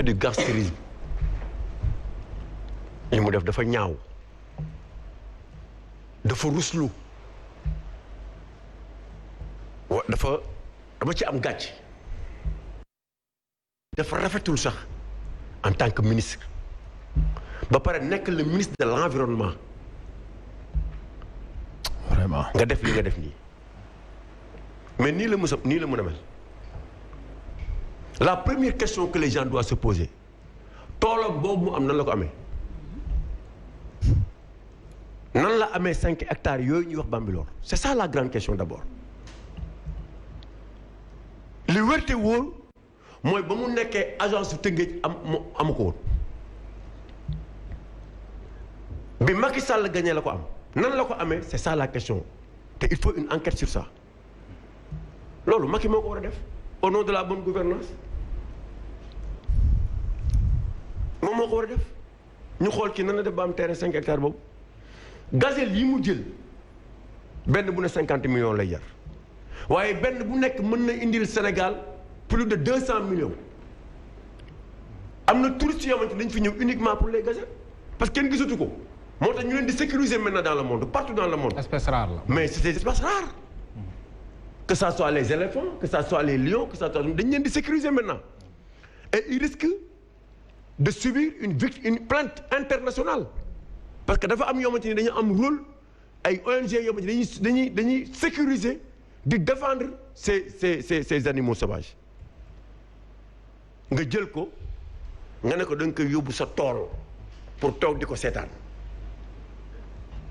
c'est du gangstérisme li mu def dafa ñaaw dafa ruslu dama ci am gàcc dafa rafetul sax en tant que ministre ba pare nekk le ministre de l'environnement vraiment nga def li nga def nii mais nii la mën a mel la première question que les gens doivent se poser toolam boobu mu am nan la ko amee nan la amee 5 hectares yooyu ñuy wax Bambilor c'est ça la grande question d'abord li wérte wóor mooy ba mu nekkee agence Tëngéej amu ko woon bi Macky Sall gagné la ko am nan la ko amee c'est ça la question te il faut une enquête sur ça loolu Macky moo ko war a def au nom de la bonne gouvernance moom moo ko war a def ñu xool kii nan la def ba am terrain 5 hectares boobu gazelle yi mu jël benn bu ne 50 millions lay jar waaye benn bu nekk mën na indil Sénégal plus de 200 millions am na touristes yoo xamante dañ fi ñëw uniquement pour les gazelles parce que kenn gisatu ko moo tax ñu leen di sécuriser maintenant dans le monde partout dans le monde. espèce rare la. mais c'est des espèces rares. Que ça soit les éléphants que ça soit les lions que ça soit dañ leen di sécuriser maintenant et ils risquent de subir une plainte internationale parce que dafa am yoo xamante ni dañu am rôle ay ONG yoo xamante ni dañuy sécuriser di défendre ces animaux sauvages nga jël ko nga ne ko da nga koy yóbbu sa tool pour toog di ko seetaan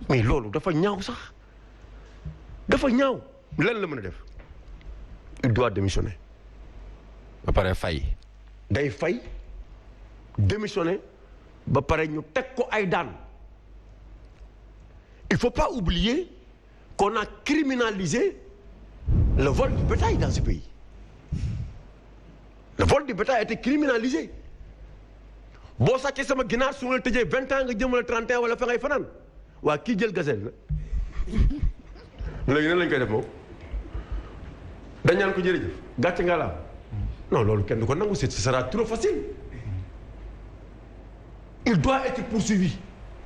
mais loolu dafa ñaaw sax dafa ñaaw lan la mën a def il doit démissionner. ba pare fay. day fay démissionner ba pare ñu teg ko ay daan il faut pas oublier qu'on a criminalisé le vol du bétail dans ce pays le vol du bétail a été criminalisé boo sàccee sama ginaar su ma la tëjee 20 ans nga jëmale 31 wala fa ngay fanaan waa kii jël gazelle la léegi nan lañ koy def moom dañ naan ko jërëjëf gàcce nga la non loolu kenn du ko nangu ce sera trop facile il doit être poursuivi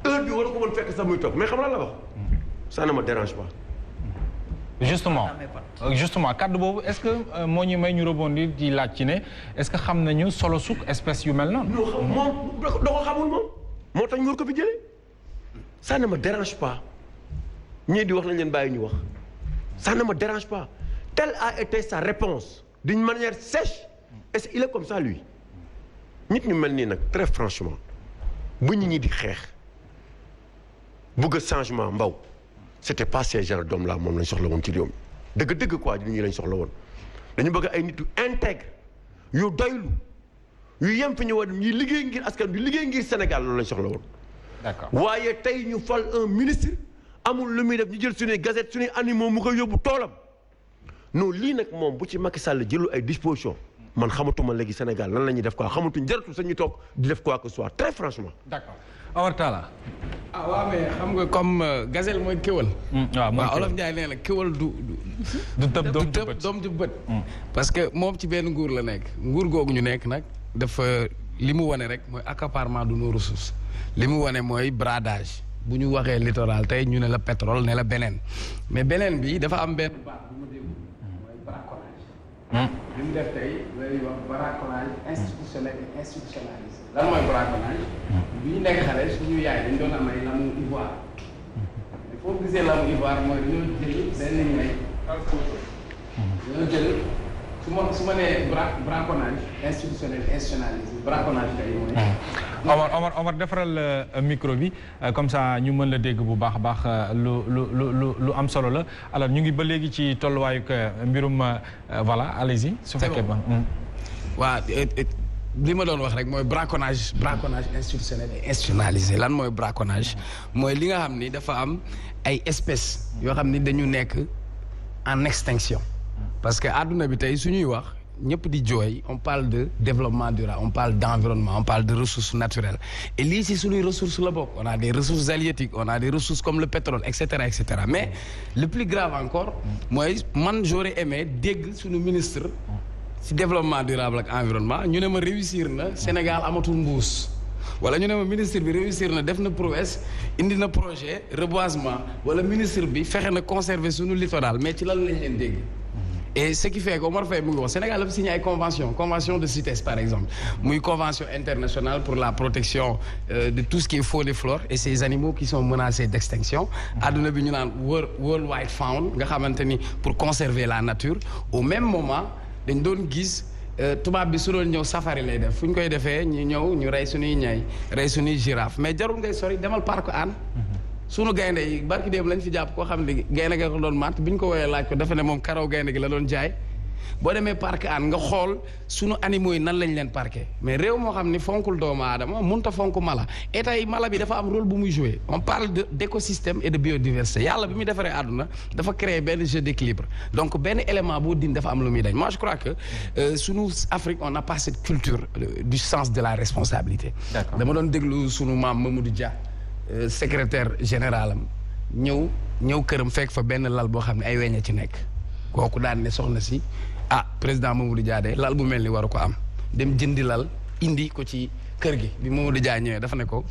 heure bi war ko mën fekk sax muy toog mais xam la wax ça ne me dérange pas. justement kaddu boobu est-ce que moo ñu may ñu rebondir di laaj ci ne est-ce que xam nañu solo suk espèce yu mel noonu. moom da ko xamul moom moo tax ñu war ko fi jëlee ça ne me dérange pas ñii di wax nañ leen bàyyi ñu wax ça ne me dérange pas telle a été sa réponse d'une manière sèche et il est comme ça lui nit ñu mel nii nag très franchement bu ñu ñi di xeex bëgg changement mbaw c'était pas ces genre d'hommes là moom lañ soxla woon ci réew mi dëgg-dëgg quoi nit ñi lañ soxla woon dañu bëgg ay nit yu intègre yu doylu yu yem fi ñu war ñuy liggéey ngir askan bi liggéey ngir Sénégal loolu lañ soxla woon. D'accord waaye tey ñu fal un ministre amul lu muy def ñu jël suñuy gazette suñuy animaux mu koy yóbbu toolam non lii nag moom bu ci Macky Sall jëlu ay dispositions man xamatuma léegi Sénégal lan la ñuy def quoi xamatuñ jaratul sax ñu toog di def quoi que ce soit très franchement. D'accord Omar Talla. ah waaw mais xam nga comme gazelle mooy kéwal. waaw Olof Ndiaye nee na kéwal du tëb doom ju bët. parce que moom ci benn nguur la nekk nguur googu ñu nekk nag dafa li mu wane rek mooy accaparement de nos ressources li mu wane mooy bradage bu ñu waxee littoral tey ñu ne la pétrole ne la beneen mais beneen bi dafa am benn baat bu ma déglu mooy braconnage. li mu def tey lay wax braconnage institutionnel et institutionnalisé. lan mooy braconnage. bi ñu nekk xale suñu yaay dañ doon am ay lamu ivoire. il faut gisee lamu ivoire mooy dañoo jël benn ñay. dañoo jël su ma nee braconnage institutionnel institutionnalisé braconnage kay mooy. Omar defaral micro bi comme ça ñu mën la dégg bu baax a baax lu am solo la alors ñu ngi ba léegi ci tolluwaayu mbirum voilà allez-y. su fekkee ba. waaw li ma doon wax rek mooy braconnage institutionnel et institutionnalisé lan mooy braconnage mooy li nga xam ni dafa am ay espèces yoo xam ni dañu nekk en extinction parce que àdduna bi tey suñuy wax ñëpp di jooy on parle de développement durable on parle d'environnement on parle de ressources naturelles et lii si suñuy ressources la bokk on a des ressources halieutiques on a des ressources comme le pétrole et cetera mais le plus grave encore mooy man j'aurais aimé dégg suñu ministre ci développement durable ak environnement ñu ne ma réussir na Sénégal amatul mbuus wala ñu ne ma ministre bi réussir na def na prouesse indi na projet reboisement wala ministre bi fexe na conserver suñu littoral mais ci lan lañ leen dégg. Et ce qui fait que Omar Faye mu ngi wax Sénégal dafa signé ay convention de CITES par exemple muy convention internationale pour la protection de tout ce qui est faune et flore et ces animaux qui sont menacés d'extinction. adduna bi ñu naan World Wide Fund nga xamante ni pour conserver la nature au même moment dañ doon gis tubaab bi su doon ñëw safari lay def fu ñu koy defee ñu ñëw ñu rey suñuy ñay rey suñuy girafe mais jarul ngay sori demal parc Hann. sunu gaynde yi barki démb lañ fi jàpp koo xam ne gaynde ga ko doon màtt bi ñu ko woowee laaj ko dafa ne moom karaw gaynde gi la doon jaay boo demee parc Hann nga xool sunu animaux yi nan lañ leen parqué mais réew moo xam ni fonkul doomu aadama mënut a fonk mala et tey mala bi dafa am rôle bu muy joué on parle d'écosystème et de biodiversité yàlla bi muy defaree àdduna dafa créer benn jeu d'équilibre donc benn élément boo din dafa am lu muy dañ moi je crois que sunu Afrique on n'a pas cette culture du sens de la responsabilité dama doon déglu sunu maam Mamadou Dia secrétaire général am ñëw këram fekk fa benn lal boo xam ne ay weñ a ci nekk kooku daan ne soxna si président Mamadou Dia de lal bu mel ni waru ko am dem jëndi lal indi ko ci kër gi bi Mamadou Dia ñëwee dafa ne ko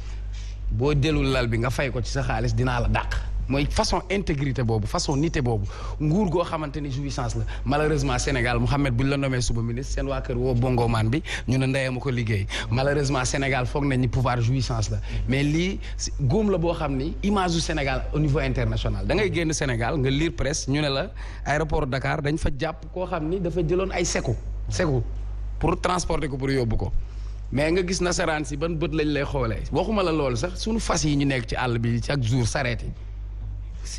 boo delul lal bi nga fay ko ci sa xaalis dinaa la dàq mooy façon intégrité boobu façon nité boobu nguur goo xamante ni jouissance la malheureusement Sénégal Mouhamed buñ la nommé suba ministre seen waa kër woo bongomaan bi ñu ne ndeyama ko liggéey malheureusement Sénégal foog nañ ni pouvoir jouissance la mais lii góom la boo xam ni image du Sénégal au niveau international da ngay génn Sénégal nga lire presse ñu ne la aéroport Dakar dañ fa jàpp koo xam ni dafa jëloon ay seku pour transporter ko pour yóbbu ko mais nga gis nasaraan si ban bët lañ lay xoolee waxuma la loolu sax suñu fas yi ñu nekk ci àll bi chaque jour sareet yi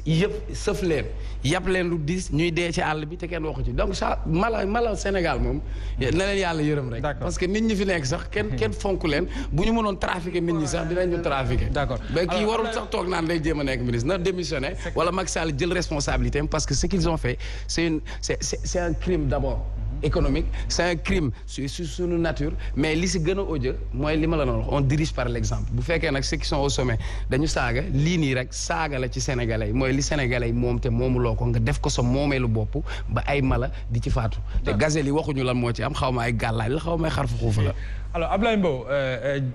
yëpp sëf leen yàpp leen lu diis ñuy dee ci àll bi te kenn waxu ci donc ça mala Sénégal moom na leen yàlla yërëm rek parce que nit ñi fi nekk sax kenn fonk leen bu ñu mënoon trafiquer nit ñi sax dinañ ñu trafiquer d'accord mais kii warul sax toog naan day jéem a nekk ministre na démissionné wala Macky Sall jël responsabilité parce que ce qu'ils ont fait c'est un crime d'abord économique c'est un crime sur suñu nature mais li si gën a odieux mooy li ma la doon wax on dirige par l'exemple bu fekkee nag ceux qui sont au sommet dañu saaga lii nii rek saaga la ci sénégalais yi mooy li sénégalais yi moom te moomuloo ko nga def ko sa moomeelu bopp ba ay mala di ci faatu te gazelle yi waxuñu lan moo ci am xaw ma ay gàllaay la xaw ma ay xarfu xuufa la alors Ablaye Mbow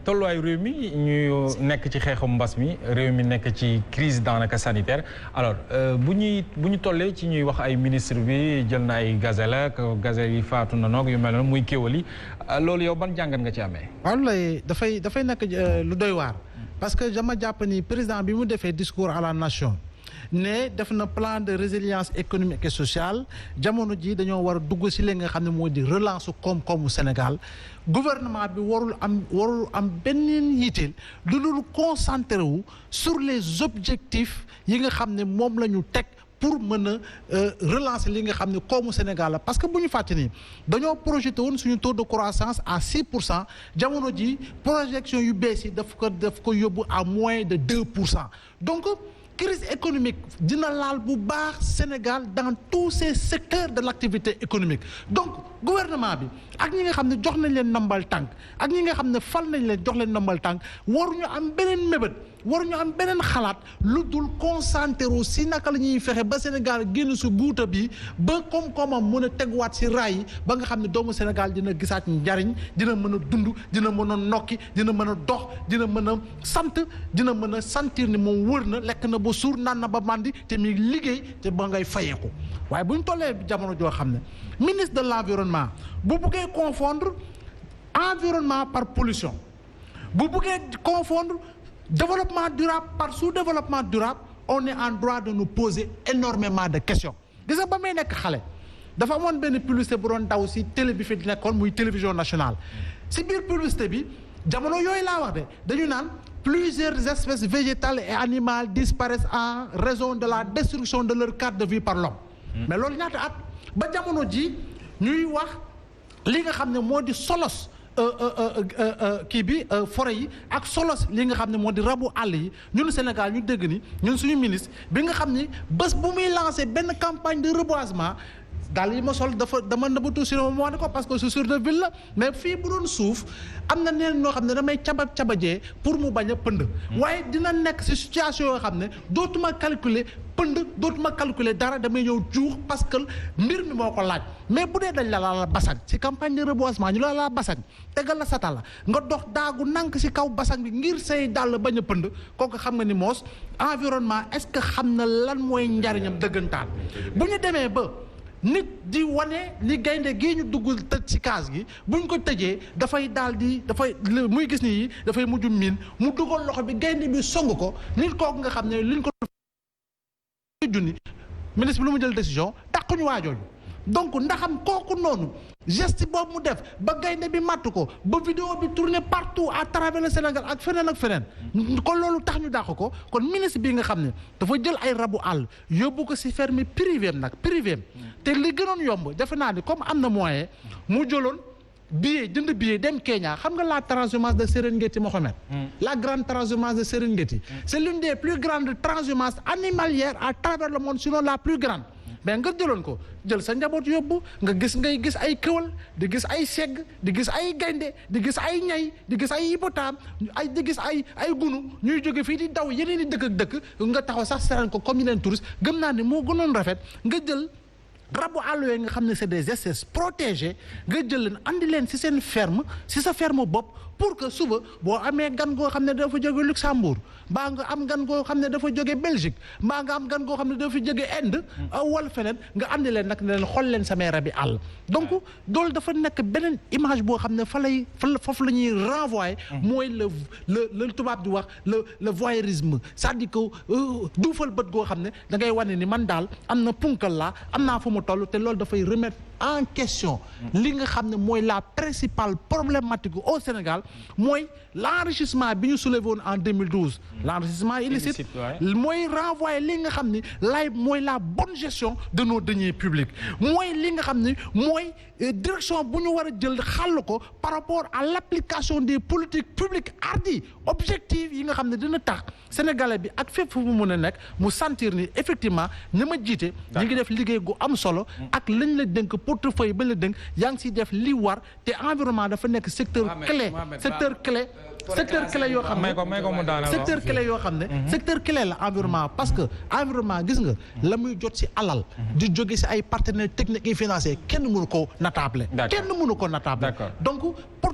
tolluwaayu réew mi ñu nekk ci xeexum mbas mi réew mi nekk ci crise daanaka sanitaire alors bu ñu tollee ci ñuy wax ay ministre bi jël na ay gazelle ak gazelle yi faatu na noog yu mel noonu muy kéwali loolu yow ban jàngat nga ci amee. waaw lay dafay nekk lu doy waar parce que dama jàpp ni président bi mu defee discours à la nation ne def na plan de résilience économique et sociale jamono ji dañoo war a dugg ci li nga xam ne moo di relance koom-koomu Sénégal gouvernement bi warul am benn yitteel lu dul concentré wu sur les objectifs yi nga xam ne moom la ñu teg pour mën a relancer li nga xam ne koomu Sénégal la parce que bu ñu fàtte ni dañoo projeté woon suñu taux de croissance à 6% jamono ji projection yu bees yi daf ko yóbbu à moins de 2% donc crise économique dina laal bu baax Sénégal dans tous ces secteurs de l'activité économique donc gouvernement bi ak ñi nga xam ne jox nañ leen ndombal tànk ak ñi nga xam ne fal nañ leen jox leen ndombal tànk waruñu am beneen mébét waruñu am beneen xalaat lu dul concentré si naka la ñuy fexe ba Sénégal génn si guuta bi ba koom-koomam mën a teguwaat si raay yi ba nga xam ne doomu Sénégal dina gisaat njariñ dina mën a dund dina mën a nokki dina mën a dox dina mën a sant dina mën a sentir ni moom wër na lekk na ba suur naan na ba màndi te muy liggéey te ba ngay fayeeku waaye bu ñu tollee jamono joo xam ne ministre de l'environnement bu buggee confondre environnement par pollution bu buggee confondre développement durable par sous-développement durable on est en droit de nous poser énormément de questions gis nga ba may nekk xale dafa amoon benn publicité bu doon daw si télé bi fi nekkoon muy télévision nationale si biir publicité bi jamono yooyu laa wax de dañu naan plusieurs espèces végétales et animales disparaissent en raison de la destruction de leur cadre de vie par l'homme mais loolu ñaata at ba jamono ji ñuy wax li nga xam ne moo di solos kii bi forêt yi ak solos li nga xam ne moo di rabu àll yi ñun Sénégal ñu dégg ni ñun suñu ministre bi nga xam ni bés bu muy lancé benn campagne de reboisement daal yi ma sol dama nëbbatu si ma wane ko parce que chaussure de ville la mais fii bu doon suuf am na neen ñoo xam ne damay cabajee pour mu bañ a pënd waaye dina nekk si situation yoo xam ne dootuma calculer pënd dootuma calculer dara damay ñëw juux parce que mbir mi moo ko laaj mais bu dee dañ la basang ci campagne de reboisement ñu la basang tegal la satala nga dox daagu nank si kaw basang bi ngir say dàll bañ a pënd kooku xam nga ni moos environnement est-ce que xam na lan mooy njariñam dëggantaan bu ñu demee ba nit di wane li gaynde gii ñu dugg tëj ci kaas gi buñ ko tëjee dafay muy gis ni dafay mujj miin mu dugal loxo bi gaynde bi song ko nit kooku nga xam ne liñ ko junni ministre bi lu mu jël décision dàquñu waajooju donc ndaxam kooku noonu geste boobu mu def ba gaynde bi màtt ko ba vidéo bi tourné partout à travers le Sénégal ak feneen kon loolu tax ñu dàq ko kon ministre bi nga xam ne dafa jël ay rabu àll yóbbu ko ci ferme privé privé te li gënoon yomb defe naa ni comme am na moyen mu jëloon jënd billet dem Kenya xam nga la transhumance de Serengeti Mohamed la grande transhumance de Serengeti c'est l'une des plus grandes transhumances animalières à travers le monde sinon la plus grande mais nga jëloon ko jël sa njaboot yóbbu ngay gis ay këwal di gis ay segg di gis ay gaynde di gis ay ñay di gis ay hippopotame di gis ay gunu ñuy jóge fii di daw yeneen i dëkk ak dëkk nga taxaw sax seraan ko comme yeneen touriste gëm naa ne moo gënoon rafet nga jël rabu àll yooyu nga xam ne c'est des espèces protégées nga jël leen andi leen ci seen ferme ci sa ferme bopp pour que suba boo amee gan goo xam ne dafa jóge Luxembourg mbaa nga am gan goo xam ne dafa jóge Belgique mbaa nga am gan goo xam ne dafa jóge Inde wala feneen nga andi leen nag ne leen xool leen samay rabi àll donc loolu dafa nekk beneen image boo xam ne foofu la ñuy renvoyer mooy le tubaab di wax le voyeurisme c'est-à-dire que duufal bët goo xam ne da ngay wane ni man daal am na punkal laa am naa fu mu toll te loolu dafay remettre en question li nga xam ne mooy la principale problématique au Sénégal mooy l'enrichissement bi ñu soulevé woon en 2012 l'enrichissement illicite mooy renvoyer li nga xam ne mooy la bonne gestion de nos deniers publics mooy li nga xam ne mooy direction bu ñu war a jël xàll ko par rapport à l'application des politiques publiques hardies objectives yi nga xam ne dina tax sénégalais bi ak fépp fu mu mën a nekk mu sentir ni effectivement ni ma jiite ñu ngi def liggéey gu am solo ak lañ la dénk portefeuille ba la dénk yaa ngi siy def li war te environnement dafa nekk secteur clé yoo xam ne secteur clé la environnement parce que environnement gis nga la muy jot ci alal di jóge ci ay partenaires techniques et financiers kenn mënu ko natable donc pour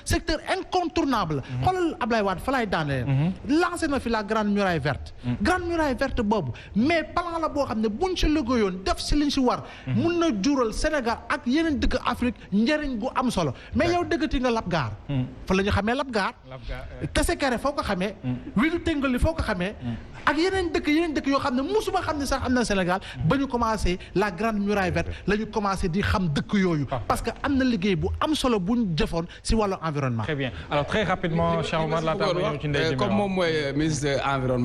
secteur incontournable xoolal Ablaye Wade fa laay daanee lancé na fi la grande muraille verte boobu mais plan la boo xam ne buñ ci liggéeyoon def ci liñ ci war mun na jural Sénégal ak yeneen dëkk Afrique njëriñ gu am solo mais yow dëggati nga Labgar fa la ñu xamee Labgar Tessékéré foo ko xamee Wilu Tengoli foo ko xamee ak yeneen dëkk yoo xam ne musuma xam ne sax am na Sénégal ba ñu commencé la grande muraille verte la ñu commencé di xam dëkk yooyu parce que am na liggéey bu am solo bu ñu jëfoon ci wàllu environnement. Très bien alors très rapidement Cheikh Oumar laata ñëw ci ndey comme moom mooy ministre environnement